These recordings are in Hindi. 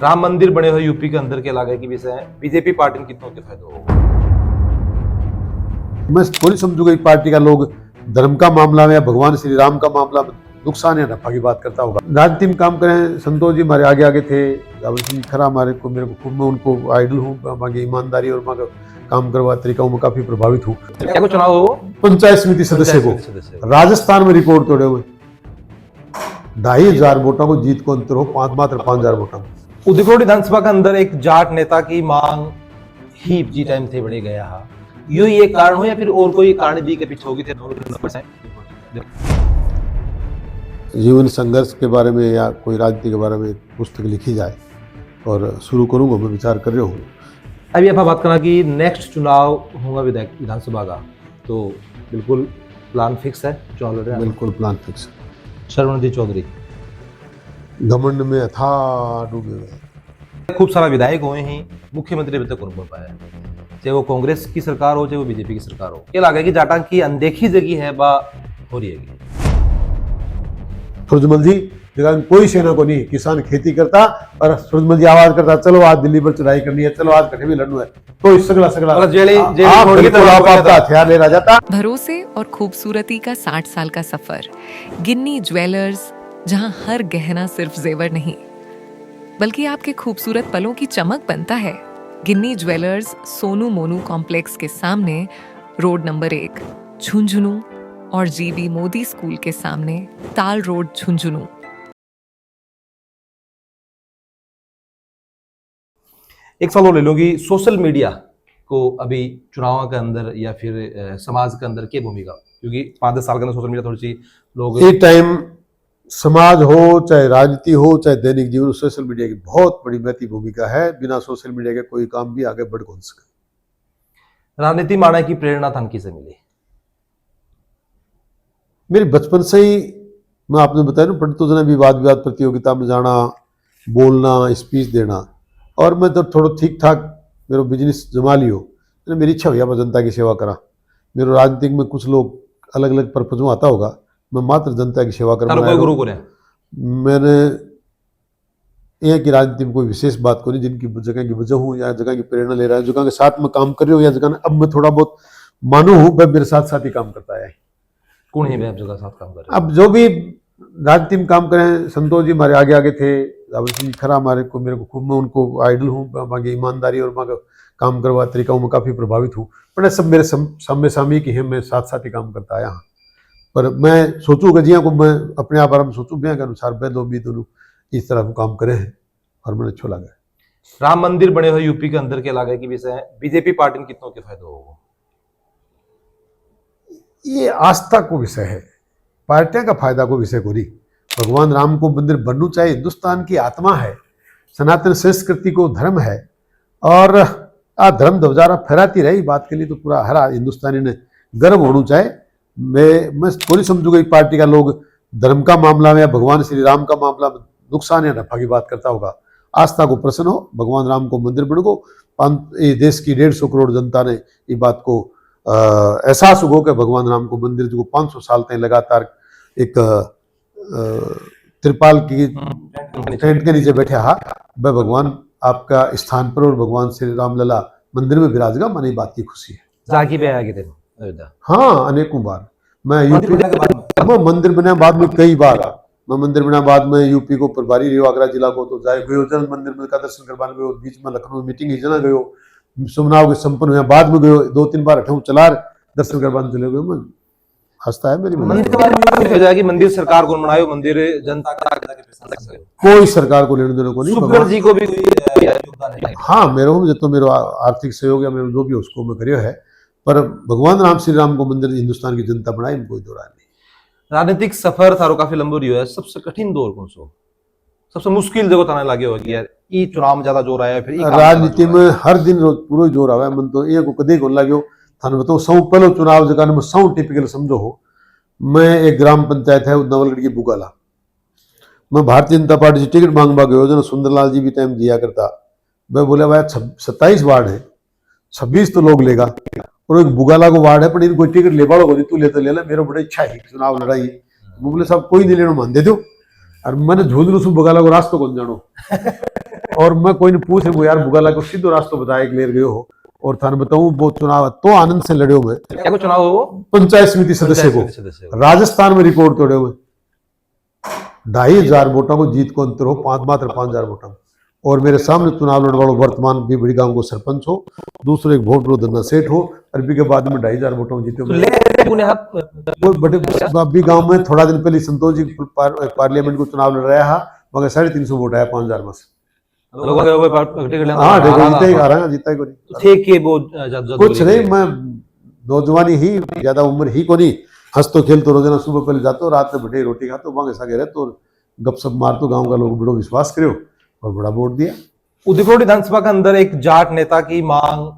राम मंदिर बने हुए यूपी के अंदर के इलाके की विषय है, बीजेपी पार्टी में कितनों के फायदा होगा? मैं थोड़ी समझूंगा कि पार्टी का लोग धर्म का मामला में या भगवान श्री राम का मामला में नुकसान या नफा की बात करता होगा। राजनीति में काम करें, संतोष जी हमारे आगे आगे थे, रावल सिंह खरा हमारे को मेरे को खूब, मैं उनको आइडल हूँ, हमारी ईमानदारी और हमारा काम करवा तरीका में काफी प्रभावित हूँ। क्या को चुनाव हो? पंचायत समिति सदस्य को राजस्थान में रिकॉर्ड तोड़े हुए 2,500 वोटों को जीत को अंतर हो, मात्र 5,000 वोटों को। उदयपुर विधानसभा के अंदर एक जाट नेता की मांग ही जी टाइम थे बड़े गया है, यो ये कारण हो या फिर और कोई कारण भी के पीछे होगी थे? जीवन संघर्ष के बारे में या कोई राजनीति के बारे में पुस्तक लिखी जाए और शुरू करूंगा, मैं विचार कर रहा हूँ। अभी आप बात करना कि नेक्स्ट चुनाव होगा विधानसभा का, तो बिल्कुल प्लान फिक्स है? चुनाव लड़ रहे हैं? बिल्कुल प्लान फिक्स है। शरवणदीप चौधरी घमंड में अथाह डूबे हुए, खूब सारा विधायक हुए हैं, मुख्यमंत्री अभी तक नहीं बन पाया, चाहे वो कांग्रेस की सरकार हो चाहे वो बीजेपी की सरकार हो। क्या लगा कि जाटा की अनदेखी जगह है बा हो रही है? सूरजमल जी जगह में कोई सेना को नहीं, किसान खेती करता और सूरजमल जी आवाज करता, चलो आज दिल्ली पर चढ़ाई करनी है, चलो आज कटे भी लड़ना है, तो सगला सगला आपका हथियार ले रहा जाता। भरोसे और खूबसूरती का 60 साल का सफर, गिन्नी ज्वेलर्स, जहां हर गहना सिर्फ जेवर नहीं बल्कि आपके खूबसूरत पलों की चमक बनता है। गिन्नी ज्वेलर्स सोनू मोनू कॉम्प्लेक्स के सामने, रोड नंबर 1 झुंझुनू और जीवी मोदी स्कूल के सामने, ताल रोड झुंझुनू। एक सवाल और ले लो कि सोशल मीडिया को अभी चुनाव के अंदर या फिर समाज के अंदर क्या भूमिका, क्योंकि 5-10 साल के अंदर सोशल मीडिया थोड़ी सी लोग एक टाइम समाज हो चाहे राजनीति हो चाहे दैनिक जीवन, सोशल मीडिया की बहुत बड़ी महत्वपूर्ण भूमिका है। बिना सोशल मीडिया के कोई काम भी आगे बढ़ कौन सके। राजनीति माने की प्रेरणा थमकी से मिली? मेरी बचपन से ही, मैं आपने बताया ना, पढ़ते जना विवाद प्रतियोगिता में जाना, बोलना, स्पीच देना, और मैं तो थोड़ा ठीक ठाक मेरा बिजनेस जमा लियो, तो मेरी इच्छा भैया मैं जनता की सेवा करा। मेरे राजनीतिक में कुछ लोग अलग अलग पर्पज में आता होगा, मैं मात्र जनता की सेवा कर। गुरु को मैंने एक की राजनीति में कोई विशेष बात को नहीं, जिनकी जगह की वजह हूँ या जगह की प्रेरणा ले रहा है, जगह के साथ में काम कर रहे हो या जगह अब मैं थोड़ा बहुत मानू हूँ, वह मेरे साथ साथ ही काम करता है। कौन है आप जगह साथ काम कर रहे? अब जो भी राजनीति में काम करें, संतोष जी हमारे आगे आगे थे, रावल सिंह खरा हमारे को मेरे को खूब, मैं उनको आइडल हूँ, हमारी ईमानदारी और हमारा काम करवा तरीका में काफी प्रभावित हूँ। पर सब मेरे सामने सामी की है, मैं साथ साथ ही काम करता आया। पर मैं सोचूँ कि जिया को मैं अपने आप आराम सोचूँ के अनुसार मैं दो भी दोनों इस तरह काम करे हैं और मैंने अच्छा लगा। राम मंदिर बने हुए यूपी के अंदर के इलाके की विषय है, बीजेपी पार्टी में कितनों के फायदा होगा? ये आस्था को विषय है, पार्टियां का फायदा को विषय को नहीं। भगवान राम को मंदिर बनना चाहिए, हिंदुस्तान की आत्मा है, सनातन संस्कृति को धर्म है, और धर्म ध्वजारा फहराती रही बात के लिए तो पूरा हरा हिंदुस्तानी ने गर्व होना चाहिए। मैं थोड़ी समझूंगा कि पार्टी का लोग धर्म का मामला में या भगवान श्री राम का मामला में नुकसान या नफा की बात करता होगा। आस्था को प्रसन्न हो, भगवान राम को मंदिर बन को, देश की 150 करोड़ जनता ने ये बात को एहसास हो कि भगवान राम को मंदिर जो 500 साल तक लगातार एक त्रिपाल की टेंट के नीचे बैठे हा, वह भगवान आपका स्थान पर और भगवान श्री राम लला मंदिर में विराजगा, मानी बात की खुशी है। जाकी पे आया कितने अयोध्या? हाँ, अनेकों बार मैं यूपी मंदिर बने बाद में कई बार मैं मंदिर बना बाद में यूपी को प्रभारी रही, आगरा जिला को तो जाए गयो, जन मंदिर में का दर्शन करवाने गयो, बीच में लखनऊ मीटिंग ही जना गयो, सुमनाव के संपन्न हुआ बाद में गयो, 2-3 बार अठू चलार दर्शन करवाने चले गए। मैं हंसता है मेरी मंदिर के बारे में हो जाएगी, मंदिर सरकार को बनायो, मंदिर जनता का कोई सरकार को लेने देने को नहीं। सुखगढ़ जी को भी योगदान है? हाँ, मेरे हूँ जितना मेरा आर्थिक सहयोग या मेरा जो भी उसको मैं करियो है, पर भगवान राम श्री राम को मंदिर हिंदुस्तान की जनता बनाए, इनको कोई दो राय नहीं। राजनीतिक सफर थारो काफी लंबो रही है, सबसे कठिन दौर कौन सो, सबसे मुश्किल जगह थाने लगे हो कि यार ई चुनाव में ज्यादा जोर आया? फिर राजनीति में हर दिन रोज पूरा जोर आवा है, मन तो ये को कदे को लाग्यो थाने बताओ। सौ पहले चुनाव जगह में सौ टिपिकल समझो हो, मैं एक ग्राम पंचायत है नवलगढ़ की बुगाला, मैं भारतीय जनता पार्टी से टिकट मांगवा गयो, जो सुंदरलाल जी भी टाइम दिया करता, मैं बोला भाई 27 वार्ड है, 26 तो लोग लेगा, और एक बुगाला को वार्ड है, पर इनको टिकट ले पाओ, तू ले तो ले ला, मेरा बड़ा इच्छा है चुनाव लड़ाई। बोले साहब कोई नहीं लेना मान दे दो, और मैंने झूल सु बुगाला को रास्तो कौन जानो और मैं कोई नहीं पूछ रही यार बुगाला को सीधो रास्तो बताया कि लेर गयो हो। और थाने बताऊं वो चुनाव तो आनंद से लड़े मैं, क्या को चुनाव हो वो पंचायत समिति सदस्य को राजस्थान में रिकॉर्ड तोड़े हुए 2,500 वोटों को जीत को अंतर हो, मात्र 5,000 वोटों। और मेरे सामने चुनाव लड़ने वालों वर्तमान भी बड़ी गांव को सरपंच हो, दूसरे एक वोट रो धन्ना सेठ हो, अरबी के बाद में 2,500 वोटों जीते वो बड़े अभी गांव में। थोड़ा दिन पहले संतोष जी पार्लियामेंट को चुनाव लड़ रहा है मगर 350 वोट आया 5,000 में से। हाँ जीता ही थे कि वो कुछ नहीं, मैं नौजवानी ही ज्यादा उम्र ही को नहीं, हंस तो खेल तो रोजाना सुबह पहले जाते हो, रात में बैठे रोटी खाते हो, वहां ऐसा रहते तो गपशप मार तो गांव का लोग बड़ो विश्वास करो और बड़ा वोट दिया। उदयपुर विधानसभा के अंदर एक जाट नेता की मांग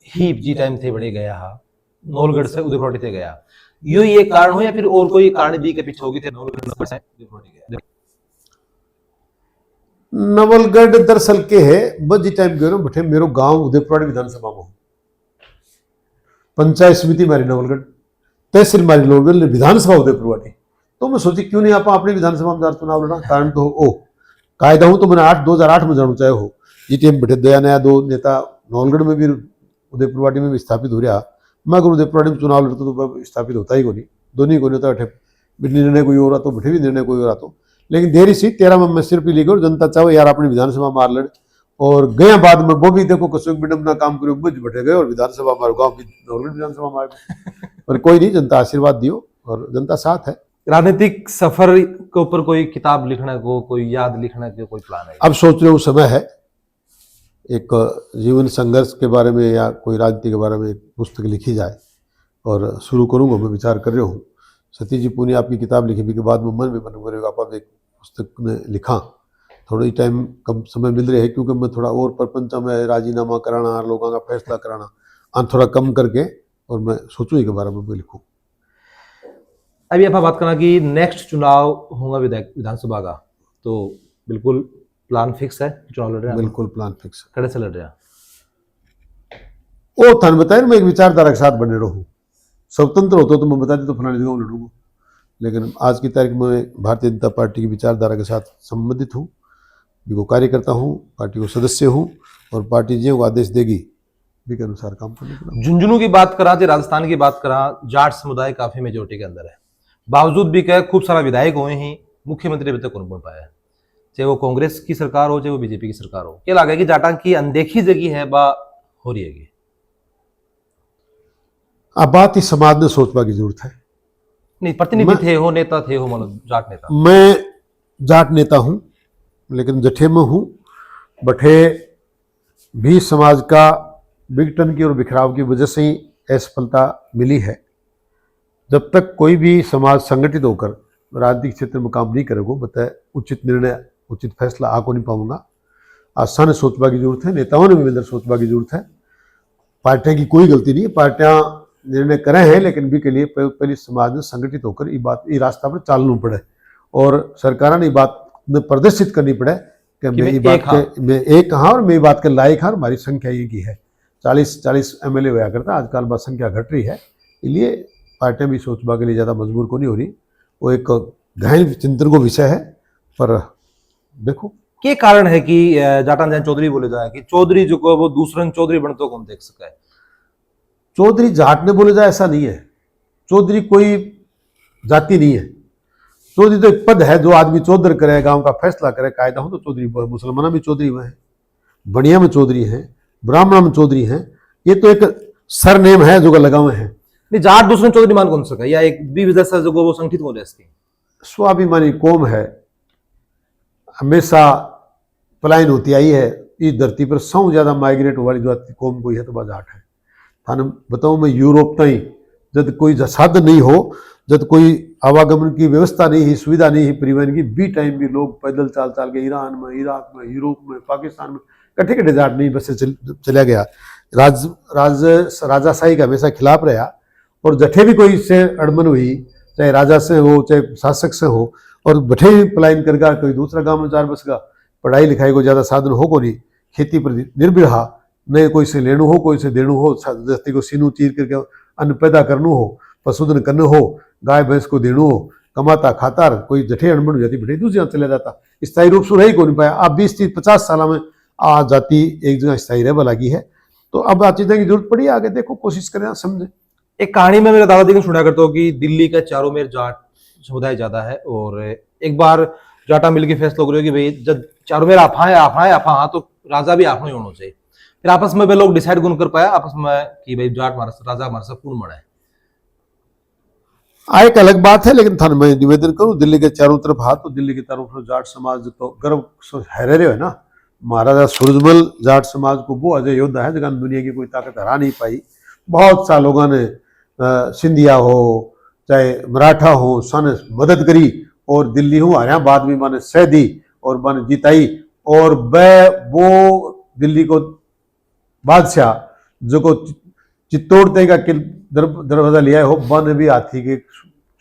ही जी टाइम थे बड़े गया हा नौलगढ़ से उदयपुर थे गया, यो ये कारण हो या फिर और कोई कारण भी के पीछे होगी थे नौलगढ़ से उदयपुर गया? नवलगढ़ दरअसल के है बजी टाइम गयो बैठे मेरो गांव उदयपुर विधानसभा में, पंचायत समिति मारी नवलगढ़, तहसील मारी नवलगढ़, विधानसभा उदयपुर वाली। तो मैं सोची क्यों नहीं आप अपनी विधानसभा में चुनाव लड़ा, कारण तो ओ कायदा हूं तो मैंने 2008 में जानू चाहे हो जीटीएम बैठे दया नया दो नेता नवलगढ़ में भी उदयपुर वाटी में भी स्थापित हो रहा, मैं अगर उदयपुर वाटी में चुनाव लड़ता तो स्थापित होता ही को नहीं, दोनों ही को नहीं होता, निर्णय कोई हो रहा तो बैठे भी निर्णय कोई हो रहा तो। लेकिन देरी सी 13 में मैं सिर पे लेकर और जनता चाहो यार अपनी विधानसभा मार लड़ और गया बाद में वो भी देखो कसुक मिडम ना काम करो मुझ बैठे गए और विधानसभा मारो गाँव की विधानसभा मार पर कोई नहीं, जनता आशीर्वाद दियो और जनता साथ है। राजनीतिक सफर के ऊपर कोई किताब लिखने को, कोई याद लिखने के कोई प्लान है? अब सोच रहे हो समय है एक जीवन संघर्ष के बारे में या कोई राजनीति के बारे में एक पुस्तक लिखी जाए और शुरू करूंगा, मैं विचार कर रहा हूँ। सतीश जी पुणे आपकी किताब लिखी के बाद में मन में बन करेगा आप एक पुस्तक में लिखा, थोड़ा ही टाइम कम समय मिल रहा है क्योंकि मैं थोड़ा और प्रपंच में राजीनामा कराना लोगों का फैसला कराना थोड़ा कम करके और मैं सोचूं इसके बारे में लिखूं। अभी आप बात करना कि नेक्स्ट चुनाव होगा विधानसभा का, तो बिल्कुल प्लान फिक्स है चुनाव लड़ रहे हैं? बिल्कुल प्लान फिक्स है। कड़े से लड़ रहे हैं? ओ थान बताया मैं एक विचारधारा के साथ बने रहूं, स्वतंत्र होता तो मैं बता दी तो फलानी जगह लड़ूंगा, लेकिन आज की तारीख में भारतीय जनता पार्टी की विचारधारा के साथ संबंधित हूँ, को कार्यकर्ता हूँ, पार्टी को सदस्य हूँ और पार्टी जो आदेश देगी भी के अनुसार काम करने। झुंझुनू की बात करा, राजस्थान की बात करा, जाट समुदाय काफी मेजोरिटी के अंदर है, बावजूद भी क्या खूब सारा विधायक हुए हैं, मुख्यमंत्री अभी तक कौन बन पाया है, चाहे वो कांग्रेस की सरकार हो चाहे वो बीजेपी की सरकार हो। क्या लगा कि जाटा की अनदेखी जगह है बा हो रही है? अब बात ही समाज में सोचने की जरूरत है। नहीं, प्रतिनिधि थे हो, नेता थे हो, मतलब जाट नेता। मैं जाट नेता हूं लेकिन जठे में हूं, बठे भी समाज का विघटन की और बिखराव की वजह से ही असफलता मिली है। जब तक कोई भी समाज संगठित होकर राजनीतिक क्षेत्र में काम नहीं करेगा बताए उचित निर्णय उचित फैसला आ को नहीं पाऊंगा। आसान सोचने की जरूरत है, नेताओं ने भी अंदर सोचने की जरूरत है। पार्टियां की कोई गलती नहीं है, पार्टियां निर्णय करे हैं लेकिन भी के लिए पहले समाज में संगठित होकर ये रास्ता पर चालना पड़े और सरकार ने बात में प्रदर्शित करनी पड़े कि मैं ये बात के मैं एक हाँ और मैं बात के लायक हाँ, हमारी संख्या ये की है। 40 MLA हुआ करता, आजकल बात संख्या घट रही है, इसलिए पार्टियां भी सोचने के लिए ज़्यादा मजबूर को नहीं हो रही। वो एक गहन चिंतन को विषय है, पर देखो क्या कारण है कि जाटान जैन चौधरी बोले जाए कि चौधरी जो को वो दूसरन चौधरी बनते कौन देख सका है? चौधरी जाट ने बोले जाए ऐसा नहीं है, चौधरी कोई जाति नहीं है, चौधरी तो एक पद है जो आदमी चौधर करे, गांव का फैसला करे, कायदा हो तो चौधरी। मुसलमाना में चौधरी हुए हैं, बनिया में चौधरी हैं, ब्राह्मण में चौधरी हैं, ये तो एक सरनेम है जो लगा हुए हैं। नहीं, जाट दूसरे चौधरी मान कौन सका या एक भी वजह से जो वो संगठित हो जाए? स्वाभिमानी कौम है, हमेशा पलायन होती आई है इस धरती पर। 100 ज्यादा माइग्रेट वाली जो कौम कोई है तो जाट है। थाने बताऊं मैं यूरोप तई जब कोई साधन नहीं हो, जब कोई आवागमन की व्यवस्था नहीं है, सुविधा नहीं है परिवहन की, बी टाइम भी लोग पैदल चाल चाल के ईरान में, इराक में, यूरोप में, पाकिस्तान में कट्ठे कट्ठे जाट नहीं बस से चला गया। राजाशाही का हमेशा खिलाफ रहा और जठे भी कोई से अड़मन हुई, चाहे राजा से हो चाहे शासक से हो, और बठे ही पलायन करगा कोई दूसरा गांव में चार बस का, पढ़ाई लिखाई को ज़्यादा साधन हो को नहीं, खेती पर निर्भर रहा, न कोई से लेणु हो कोई से देणु हो, दस्ती को सीनू चीर करके अन्न पैदा करना हो, पशुधन करना हो, गाय भैंस को देणु हो, कमाता खाता कोई जठे अनबन हो जाती बेटे दूसरी चले जाता, स्थायी रूप से रह ही को नहीं पाया। अब 20-30-50 साल में आ जाती एक जगह स्थायी रह लगी है। तो अब आ चीजें की जरूरत पड़ी, आगे देखो कोशिश करें समझे। एक कहानी में मेरे दादाजी ने सुना करता हूँ कि दिल्ली का चारों में जाट समुदाय ज्यादा है, और एक बार जाटा मिल के फैसला करो कि भाई जब चारों में आफा है हाँ तो राजा भी आपने होना चाहिए। फिर आपस में वे लोग डिसाइड कौन कर पाया आपस में कि भाई जाट हमारा राजा हमारा सब कौन बना है। एक अलग बात है, लेकिन थाने मैं निवेदन करूं दिल्ली के चारों तरफ हाथ, तो दिल्ली की तरफ जाट समाज तो गर्व है रहे हो ना। महाराजा सूरजमल जाट समाज को वो अजय योद्धा है जगह दुनिया की कोई ताकत हरा नहीं पाई। बहुत सा लोगों ने सिंधिया हो चाहे मराठा हो सन मदद करी, और दिल्ली हो हरियाणा बाद में माने सह दी और माने जिताई। और वो दिल्ली को बादशाह जो को चित्तौड़ तय का दरवाजा लिया हो, वन भी हाथी के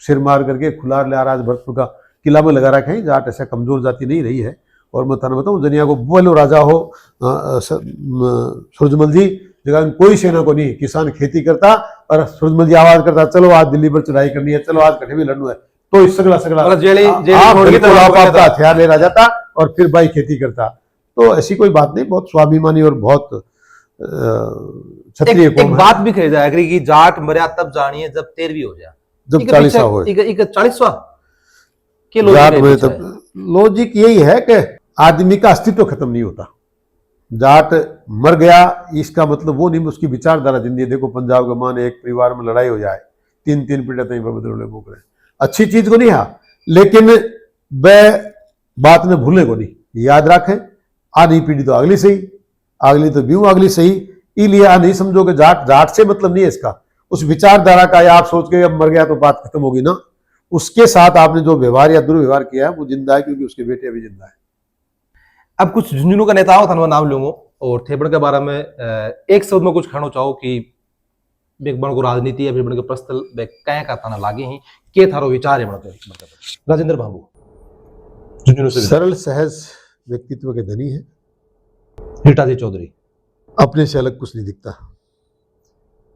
सिर मार करके खुला लिया राज भरतपुर का किला में लगा रखे हैं। जाट ऐसा कमजोर जाति नहीं रही है। और मैं थाने बताऊँ जनिया को बोलो राजा हो सूरजमल जी जगह कोई सेना को नहीं, किसान खेती करता और सूरजमल जी आवाज करता चलो आज दिल्ली पर चढ़ाई करनी है, चलो आज कठे भी लड़ना है, तो इस सगला हथियार ले जाता और फिर भाई खेती करता। तो ऐसी कोई बात नहीं, बहुत स्वाभिमानी और बहुत क्षत्रिय एक बात भी कही जाए कि जाट मर्या तब जानी है जब 13वीं हो जाए, जब 40वां हो। 40वां के लॉजिक यही है कि आदमी का अस्तित्व खत्म नहीं होता। जाट मर गया इसका मतलब वो नहीं उसकी विचारधारा जिंदगी। देखो पंजाब का मान एक परिवार में लड़ाई हो जाए 3-3 पीढ़ी तक बदले भूख रहे, अच्छी चीज को नहीं है, लेकिन वह बात ने भूलने को नहीं, याद रखें आधी पीढ़ी तो अगली सही, अगली तो ब्यूं अगली सही। इसलिए आ नहीं समझो कि जाट जाट से मतलब नहीं है इसका, उस विचारधारा का आप सोच के अब मर गया तो बात खत्म होगी ना। उसके साथ आपने जो व्यवहार या दुर्व्यवहार किया है वो जिंदा है, क्योंकि उसके बेटे अभी जिंदा है। अब कुछ झुंझुनू का नेताओं था नाम लूंगा और थेपड़ के बारे में एक शब्द में कुछ कहना चाहो कि बेगबन को राजनीति या बेगबन के प्रस्तल कया का ताना लागे ही के थारो विचार है मतलब राजेंद्र बाबू झुंझुनू से सरल सहज व्यक्तित्व के धनी है। रीटा जी चौधरी अपने से अलग कुछ नहीं दिखता।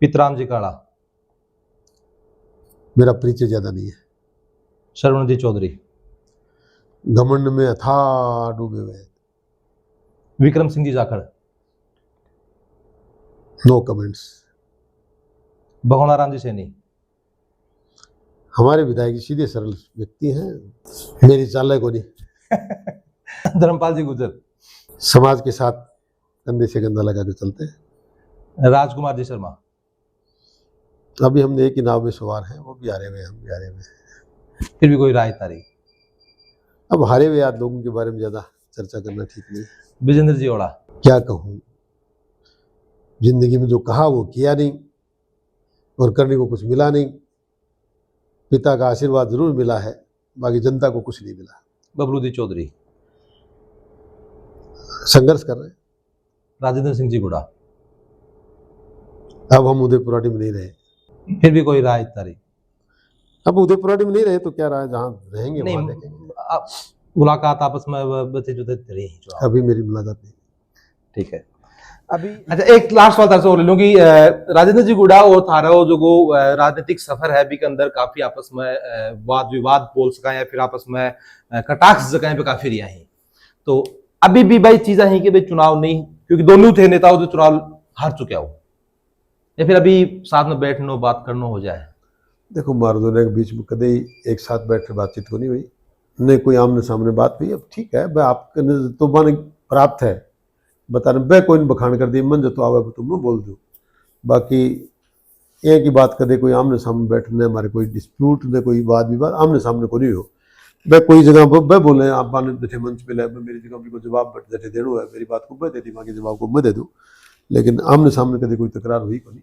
पितराम जी काड़ा मेरा परिचय ज्यादा नहीं है। शरवण जी चौधरी घमंड में अथाह डूबे हुए। Vikram Singh ji Jakhar no comments. भगोना राम जी सैनी हमारे विधायक सीधे सरल व्यक्ति हैं, मेरी चाल को नहीं। धर्मपाल जी गुजर समाज के साथ कंधे से कंधा लगा के चलते हैं। राजकुमार जी शर्मा अभी हमने एक ही नाव में सवार हैं, वो भी हारे हुए, हम भी हारे हुए। फिर भी कोई राय तारी। अब हारे हुए याद लोगों के बारे में ज्यादा चर्चा करना ठीक नहीं। विजेंद्र जी ओड़ा क्या कहूँ, जिंदगी में जो कहा वो किया नहीं और करने को कुछ मिला नहीं। पिता का आशीर्वाद जरूर मिला है, बाकी जनता को कुछ नहीं मिला। बबलू जी चौधरी संघर्ष कर रहे हैं। राजेंद्र सिंह जी गुड़ा अब हम उदयपुराटी में नहीं रहे। फिर भी कोई राय तारी। अब उदयपुराटी में नहीं रहे तो क्या रहा, जहाँ रहेंगे नहीं वहाँ देखेंगे। मुलाकात आपस में बचे जुते रही जो अभी मेरी मुलाकात नहीं। ठीक है। अभी अच्छा एक लास्ट सवाल तरह ले लूँ कि राजेंद्र जी गुड़ा और थारो जो राजनीतिक सफर है भी के अंदर काफी आपस में वाद विवाद बोल सका या फिर आपस में कटाक्ष जगह पे काफी रिया है। तो अभी भी भाई चीजें हैं कि भाई चुनाव नहीं, क्योंकि दोनों थे नेताओं जो चुनाव हार चुके हो, या फिर अभी साथ में बैठना बात करना हो जाए। देखो मार दोनों के बीच में कदे एक साथ बैठ कर बातचीत को नहीं हुई, नहीं कोई आमने सामने बात हुई। अब ठीक है, मैं आपके तो मन प्राप्त है बताने बे कोई बखान कर दी मन जो तो आवे तुम बोल दो। बाकी एक ही बात कदे कोई आमने सामने बैठने हमारे कोई डिस्प्यूट ने कोई वाद विवाद आमने सामने को नहीं हो। वह कोई जगह वह बोले आप बैठे मंच पे मेरी जगह को जवाब बैठे देना है, मेरी बात को मैं दे दी, बाकी जवाब को मैं दे दूँ, लेकिन आमने सामने कदे कोई तकरार हुई को नहीं।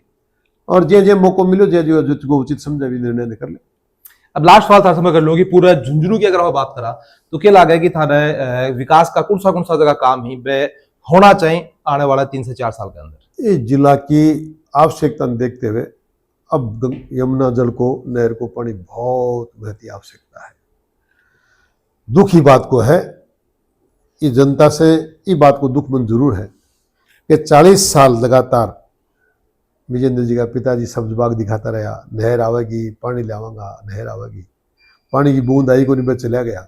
और जे मौका मिलो जे जो उचित समझे भी निर्णय कर ले। अब लास्ट सवाल था समय कर लो कि पूरा झुंझुनू की अगर हम बात करा तो क्या लगा कि थाने विकास का कौन सा जगह काम ही बे होना चाहिए आने वाला 3 से 4 साल के अंदर। इस जिला की आवश्यकता देखते हुए अब यमुना जल को नहर को पानी बहुत महती आवश्यकता है। दुख ही बात को है, इस जनता से ये बात को दुख मन जरूर है कि 40 साल लगातार विजेंद्र जी का पिताजी सब्ज बाग दिखाता रहा, नहर आवेगी पानी लावांगा, नहर आवेगी, पानी की बूंद आई को निबत चला गया।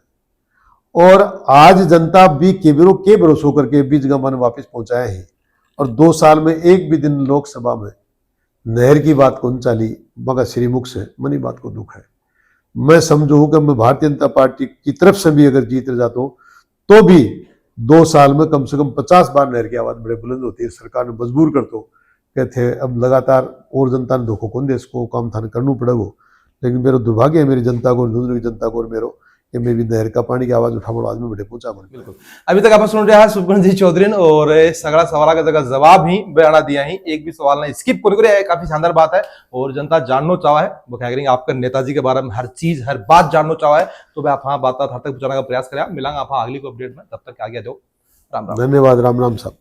और आज जनता भी केवरों के भरोसों करके बीच गमान वापस पहुंचाया है। और 2 साल में एक भी दिन लोकसभा में नहर की बात कौन चाली, मगर श्रीमुख से मनी बात को दुख है। मैं समझू कि मैं भारतीय जनता पार्टी की तरफ से भी अगर जीत जाता हूं तो भी 2 साल में कम से कम 50 बार नहर की आवाज बड़े बुलंद होती है। सरकार ने मजबूर कर दो कहते अब लगातार और जनता ने धोखो कौन दे, इसको काम थाने करना पड़ेगा। लेकिन मेरा दुर्भाग्य है मेरी जनता को, दूसरी जनता को और मेरो कि मैं भी नहर का पानी की आवाज उठा आज में बड़े पहुंचा। बिल्कुल। अभी तक आप सुन रहे हैं सुब्रमण्य जी चौधरी और सगड़ा सवाल का जगह जवाब ही बयाना दिया ही, एक भी सवाल नहीं स्किप कर, काफी शानदार बात है। और जनता जानना चाहा है वो क्या करेंगे आपका नेताजी के बारे में हर चीज हर बात जानना चाहा है तो मैं आप बात तक पहुंचाने का प्रयास करें। मिलांगे आप अगली को अपडेट में, तब तक आगे दो। राम राम। धन्यवाद। राम राम साहब।